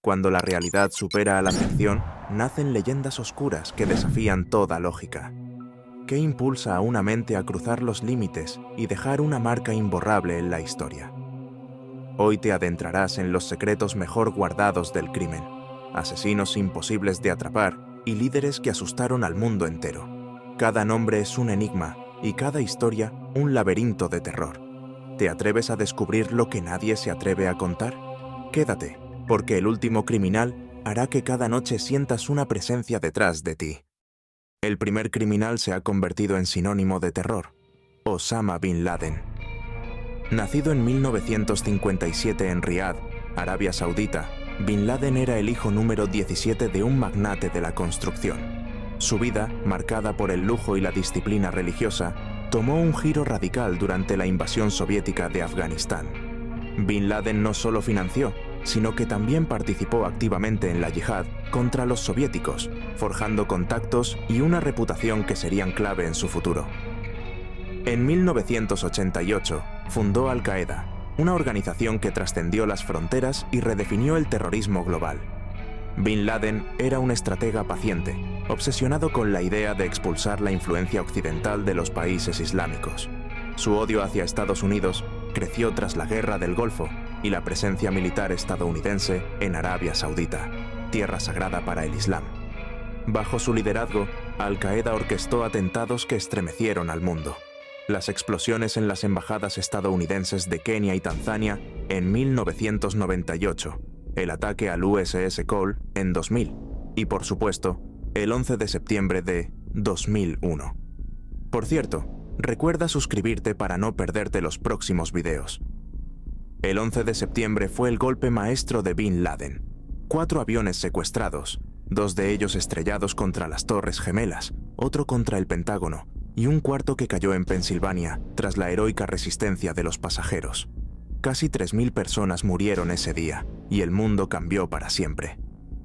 Cuando la realidad supera a la ficción, nacen leyendas oscuras que desafían toda lógica. ¿Qué impulsa a una mente a cruzar los límites y dejar una marca imborrable en la historia? Hoy te adentrarás en los secretos mejor guardados del crimen, asesinos imposibles de atrapar y líderes que asustaron al mundo entero. Cada nombre es un enigma y cada historia un laberinto de terror. ¿Te atreves a descubrir lo que nadie se atreve a contar? Quédate, porque el último criminal hará que cada noche sientas una presencia detrás de ti. El primer criminal se ha convertido en sinónimo de terror: Osama Bin Laden. Nacido en 1957 en Riad, Arabia Saudita, Bin Laden era el hijo número 17 de un magnate de la construcción. Su vida, marcada por el lujo y la disciplina religiosa, tomó un giro radical durante la invasión soviética de Afganistán. Bin Laden no solo financió, sino que también participó activamente en la yihad contra los soviéticos, forjando contactos y una reputación que serían clave en su futuro. En 1988 fundó Al-Qaeda, una organización que trascendió las fronteras y redefinió el terrorismo global. Bin Laden era un estratega paciente, obsesionado con la idea de expulsar la influencia occidental de los países islámicos. Su odio hacia Estados Unidos creció tras la Guerra del Golfo y la presencia militar estadounidense en Arabia Saudita, tierra sagrada para el Islam. Bajo su liderazgo, Al-Qaeda orquestó atentados que estremecieron al mundo. Las explosiones en las embajadas estadounidenses de Kenia y Tanzania en 1998, el ataque al USS Cole en 2000 y, por supuesto, el 11 de septiembre de 2001. Por cierto, recuerda suscribirte para no perderte los próximos videos. El 11 de septiembre fue el golpe maestro de Bin Laden. 4 aviones secuestrados, 2 de ellos estrellados contra las Torres Gemelas, otro contra el Pentágono y un cuarto que cayó en Pensilvania tras la heroica resistencia de los pasajeros. Casi 3.000 personas murieron ese día y el mundo cambió para siempre.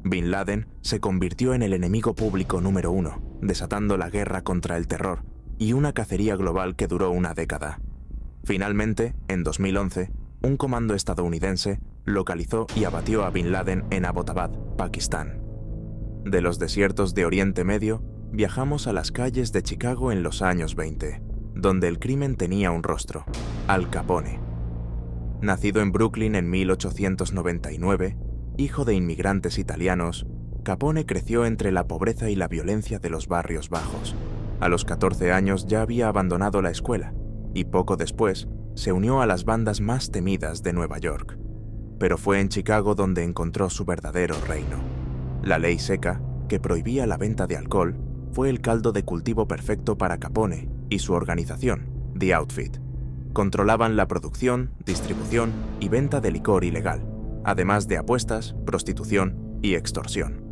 Bin Laden se convirtió en el enemigo público número 1, desatando la guerra contra el terror y una cacería global que duró una década. Finalmente, en 2011, un comando estadounidense localizó y abatió a Bin Laden en Abbottabad, Pakistán. De los desiertos de Oriente Medio, viajamos a las calles de Chicago en los años 20, donde el crimen tenía un rostro: Al Capone. Nacido en Brooklyn en 1899, hijo de inmigrantes italianos, Capone creció entre la pobreza y la violencia de los barrios bajos. A los 14 años ya había abandonado la escuela y poco después se unió a las bandas más temidas de Nueva York. Pero fue en Chicago donde encontró su verdadero reino. La ley seca, que prohibía la venta de alcohol, fue el caldo de cultivo perfecto para Capone y su organización, The Outfit. Controlaban la producción, distribución y venta de licor ilegal, además de apuestas, prostitución y extorsión.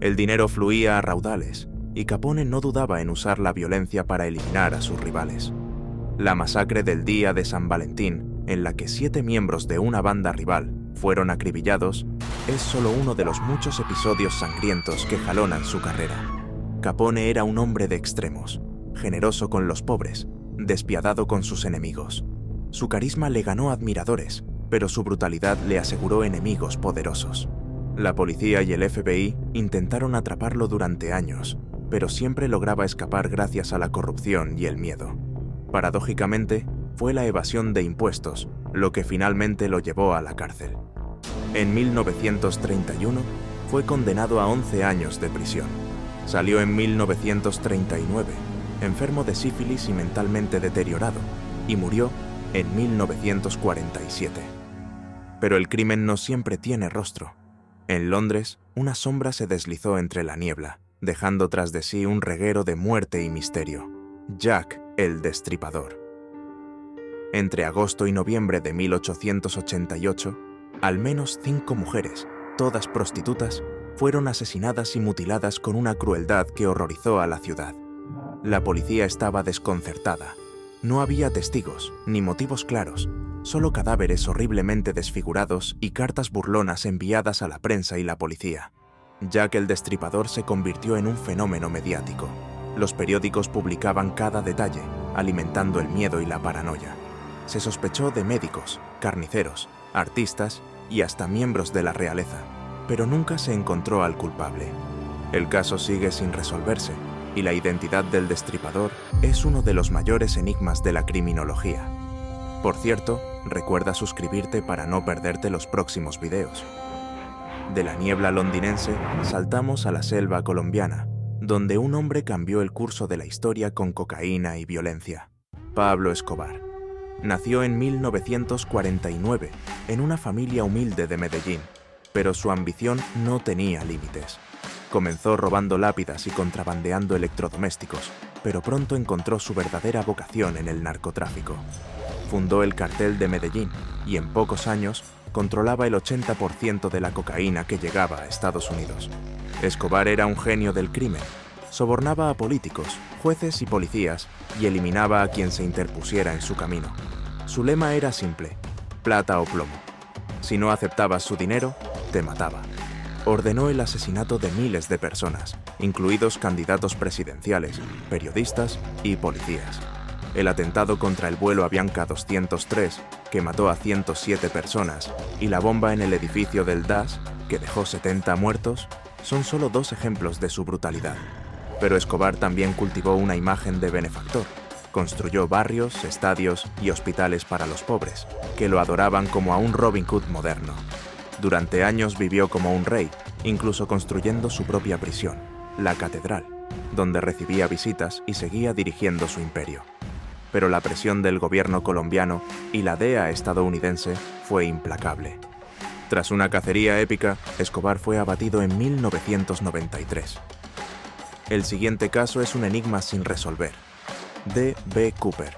El dinero fluía a raudales, y Capone no dudaba en usar la violencia para eliminar a sus rivales. La masacre del día de San Valentín, en la que 7 miembros de una banda rival fueron acribillados, es solo uno de los muchos episodios sangrientos que jalonan su carrera. Capone era un hombre de extremos, generoso con los pobres, despiadado con sus enemigos. Su carisma le ganó admiradores, pero su brutalidad le aseguró enemigos poderosos. La policía y el FBI intentaron atraparlo durante años, pero siempre lograba escapar gracias a la corrupción y el miedo. Paradójicamente, fue la evasión de impuestos lo que finalmente lo llevó a la cárcel. En 1931 fue condenado a 11 años de prisión. Salió en 1939, enfermo de sífilis y mentalmente deteriorado, y murió en 1947. Pero el crimen no siempre tiene rostro. En Londres, una sombra se deslizó entre la niebla, dejando tras de sí un reguero de muerte y misterio: Jack el Destripador. Entre agosto y noviembre de 1888, al menos 5 mujeres, todas prostitutas, fueron asesinadas y mutiladas con una crueldad que horrorizó a la ciudad. La policía estaba desconcertada. No había testigos, ni motivos claros, solo cadáveres horriblemente desfigurados y cartas burlonas enviadas a la prensa y la policía. Jack el Destripador se convirtió en un fenómeno mediático. Los periódicos publicaban cada detalle, alimentando el miedo y la paranoia. Se sospechó de médicos, carniceros, artistas y hasta miembros de la realeza. pero nunca se encontró al culpable. El caso sigue sin resolverse, y la identidad del destripador es uno de los mayores enigmas de la criminología. Por cierto, recuerda suscribirte para no perderte los próximos videos. De la niebla londinense saltamos a la selva colombiana, donde un hombre cambió el curso de la historia con cocaína y violencia. Pablo Escobar. Nació en 1949 en una familia humilde de Medellín, pero su ambición no tenía límites. Comenzó robando lápidas y contrabandeando electrodomésticos, pero pronto encontró su verdadera vocación en el narcotráfico. Fundó el Cartel de Medellín y en pocos años controlaba el 80% de la cocaína que llegaba a Estados Unidos. Escobar era un genio del crimen. Sobornaba a políticos, jueces y policías y eliminaba a quien se interpusiera en su camino. Su lema era simple: plata o plomo. Si no aceptabas su dinero, te mataba. Ordenó el asesinato de miles de personas, incluidos candidatos presidenciales, periodistas y policías. El atentado contra el vuelo Avianca 203, que mató a 107 personas, y la bomba en el edificio del DAS, que dejó 70 muertos, son solo dos ejemplos de su brutalidad. Pero Escobar también cultivó una imagen de benefactor. Construyó barrios, estadios y hospitales para los pobres, que lo adoraban como a un Robin Hood moderno. Durante años vivió como un rey, incluso construyendo su propia prisión, la Catedral, donde recibía visitas y seguía dirigiendo su imperio. Pero la presión del gobierno colombiano y la DEA estadounidense fue implacable. Tras una cacería épica, Escobar fue abatido en 1993. El siguiente caso es un enigma sin resolver. D.B. Cooper.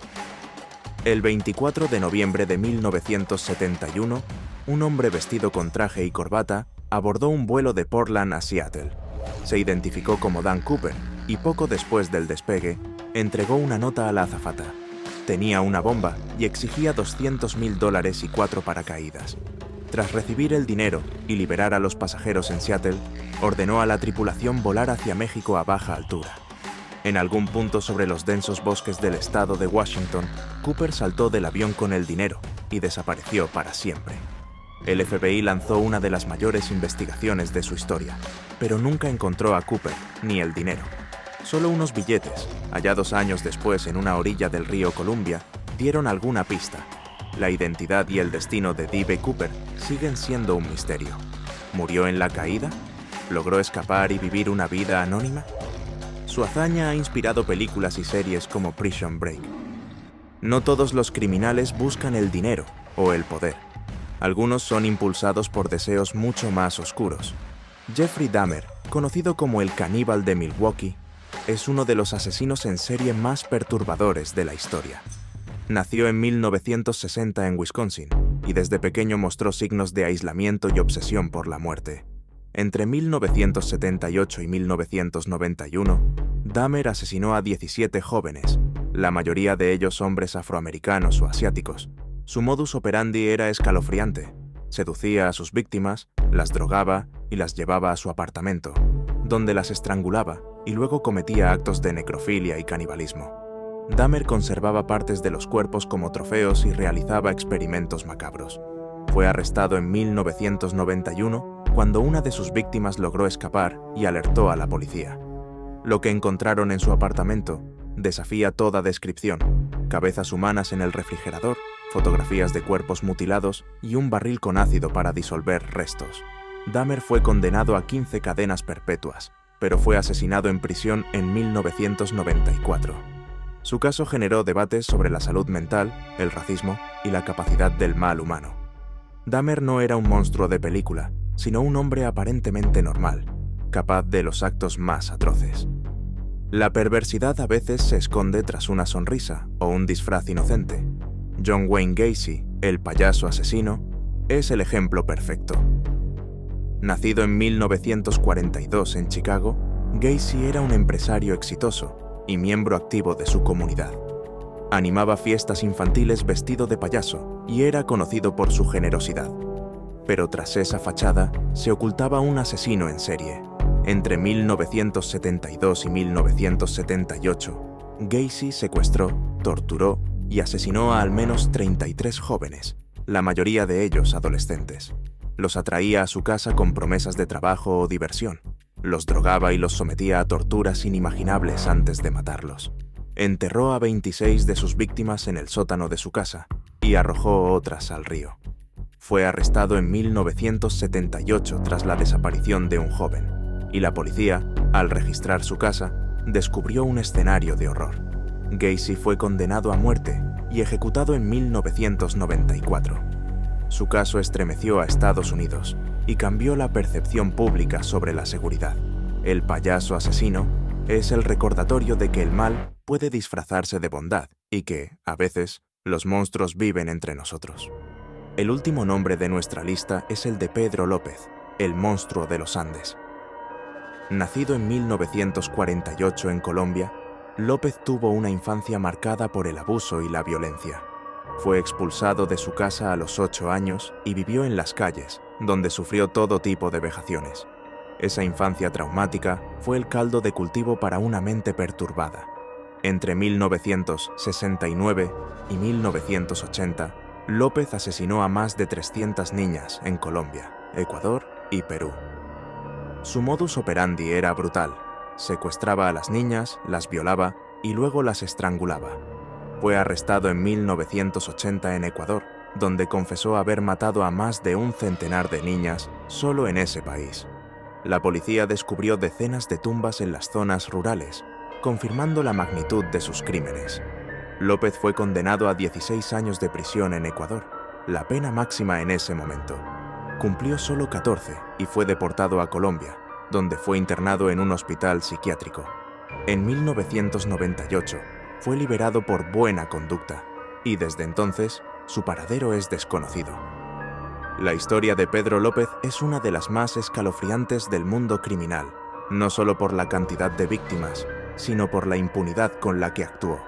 El 24 de noviembre de 1971, un hombre vestido con traje y corbata abordó un vuelo de Portland a Seattle. Se identificó como Dan Cooper y poco después del despegue, entregó una nota a la azafata. Tenía una bomba y exigía $200,000 y 4 paracaídas. Tras recibir el dinero y liberar a los pasajeros en Seattle, ordenó a la tripulación volar hacia México a baja altura. En algún punto sobre los densos bosques del estado de Washington, Cooper saltó del avión con el dinero y desapareció para siempre. El FBI lanzó una de las mayores investigaciones de su historia, pero nunca encontró a Cooper ni el dinero. Solo unos billetes, hallados años después en una orilla del río Columbia, dieron alguna pista. La identidad y el destino de D.B. Cooper siguen siendo un misterio. ¿Murió en la caída? ¿Logró escapar y vivir una vida anónima? Su hazaña ha inspirado películas y series como Prison Break. No todos los criminales buscan el dinero o el poder. Algunos son impulsados por deseos mucho más oscuros. Jeffrey Dahmer, conocido como el caníbal de Milwaukee, es uno de los asesinos en serie más perturbadores de la historia. Nació en 1960 en Wisconsin y desde pequeño mostró signos de aislamiento y obsesión por la muerte. Entre 1978 y 1991, Dahmer asesinó a 17 jóvenes, la mayoría de ellos hombres afroamericanos o asiáticos. Su modus operandi era escalofriante. Seducía a sus víctimas, las drogaba y las llevaba a su apartamento, donde las estrangulaba y luego cometía actos de necrofilia y canibalismo. Dahmer conservaba partes de los cuerpos como trofeos y realizaba experimentos macabros. Fue arrestado en 1991 cuando una de sus víctimas logró escapar y alertó a la policía. Lo que encontraron en su apartamento desafía toda descripción: cabezas humanas en el refrigerador, fotografías de cuerpos mutilados y un barril con ácido para disolver restos. Dahmer fue condenado a 15 cadenas perpetuas, pero fue asesinado en prisión en 1994. Su caso generó debates sobre la salud mental, el racismo y la capacidad del mal humano. Dahmer no era un monstruo de película, sino un hombre aparentemente normal, capaz de los actos más atroces. La perversidad a veces se esconde tras una sonrisa o un disfraz inocente. John Wayne Gacy, el payaso asesino, es el ejemplo perfecto. Nacido en 1942 en Chicago, Gacy era un empresario exitoso y miembro activo de su comunidad. Animaba fiestas infantiles vestido de payaso y era conocido por su generosidad. Pero tras esa fachada se ocultaba un asesino en serie. Entre 1972 y 1978, Gacy secuestró, torturó y asesinó a al menos 33 jóvenes, la mayoría de ellos adolescentes. Los atraía a su casa con promesas de trabajo o diversión. Los drogaba y los sometía a torturas inimaginables antes de matarlos. Enterró a 26 de sus víctimas en el sótano de su casa y arrojó otras al río. Fue arrestado en 1978 tras la desaparición de un joven, y la policía, al registrar su casa, descubrió un escenario de horror. Gacy fue condenado a muerte y ejecutado en 1994. Su caso estremeció a Estados Unidos y cambió la percepción pública sobre la seguridad. El payaso asesino es el recordatorio de que el mal puede disfrazarse de bondad y que, a veces, los monstruos viven entre nosotros. El último nombre de nuestra lista es el de Pedro López, el monstruo de los Andes. Nacido en 1948 en Colombia, López tuvo una infancia marcada por el abuso y la violencia. Fue expulsado de su casa a los 8 años y vivió en las calles, donde sufrió todo tipo de vejaciones. Esa infancia traumática fue el caldo de cultivo para una mente perturbada. Entre 1969 y 1980, López asesinó a más de 300 niñas en Colombia, Ecuador y Perú. Su modus operandi era brutal. Secuestraba a las niñas, las violaba y luego las estrangulaba. Fue arrestado en 1980 en Ecuador, donde confesó haber matado a más de un centenar de niñas solo en ese país. La policía descubrió decenas de tumbas en las zonas rurales, confirmando la magnitud de sus crímenes. López fue condenado a 16 años de prisión en Ecuador, la pena máxima en ese momento. Cumplió solo 14 y fue deportado a Colombia, donde fue internado en un hospital psiquiátrico. En 1998 fue liberado por buena conducta y desde entonces su paradero es desconocido. La historia de Pedro López es una de las más escalofriantes del mundo criminal, no solo por la cantidad de víctimas, sino por la impunidad con la que actuó.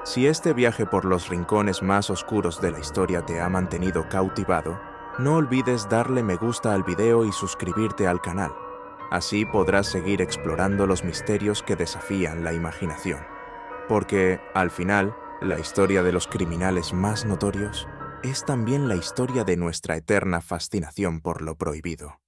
Si este viaje por los rincones más oscuros de la historia te ha mantenido cautivado, no olvides darle me gusta al video y suscribirte al canal. Así podrás seguir explorando los misterios que desafían la imaginación. Porque, al final, la historia de los criminales más notorios es también la historia de nuestra eterna fascinación por lo prohibido.